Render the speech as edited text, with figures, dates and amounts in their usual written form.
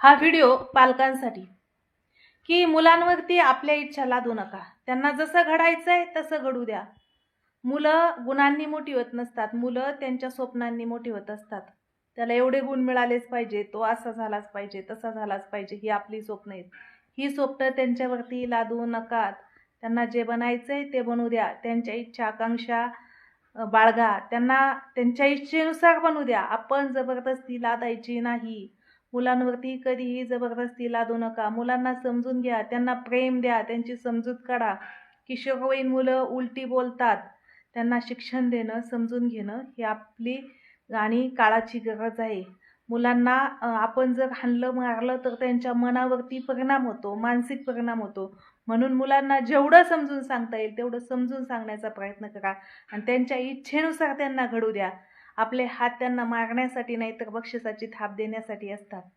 हा व्हिडिओ पालकांसाठी की मुलांवरती आपल्या इच्छा लादू नका. त्यांना जसं घडायचंय तसं घडू द्या. मुलं गुणांनी मोठी होत नसतात, मुलं त्यांच्या स्वप्नांनी मोठी होत असतात. त्याला एवढे गुण मिळालेच पाहिजे, तो असा झालाच पाहिजे, तसा झालाच पाहिजे, ही आपली स्वप्न आहेत. ही स्वप्न त्यांच्यावरती लादू नका. त्यांना जे बनायचंय ते बनू द्या. त्यांच्या इच्छा आकांक्षा बाळगा. त्यांना त्यांच्या इच्छेनुसार बनू द्या. आपण जबरदस्ती लादायची नाही. मुलांवरती कधीही जबरदस्ती लादू नका. मुलांना समजून घ्या, त्यांना प्रेम द्या, त्यांची समजूत काढा. किशोरवयीन मुलं उलटी बोलतात, त्यांना शिक्षण देणं, समजून घेणं ही आपली आणि काळाची गरज आहे. मुलांना आपण जर हाणलं मारलं तर त्यांच्या मनावरती परिणाम होतो, मानसिक परिणाम होतो. म्हणून मुलांना जेवढं समजून सांगता येईल तेवढं समजून सांगण्याचा प्रयत्न करा आणि त्यांच्या इच्छेनुसार त्यांना घडू द्या. आपले हात त्यांना मारण्यासाठी नाही तर बक्षिसाची थाप देण्यासाठी असतात.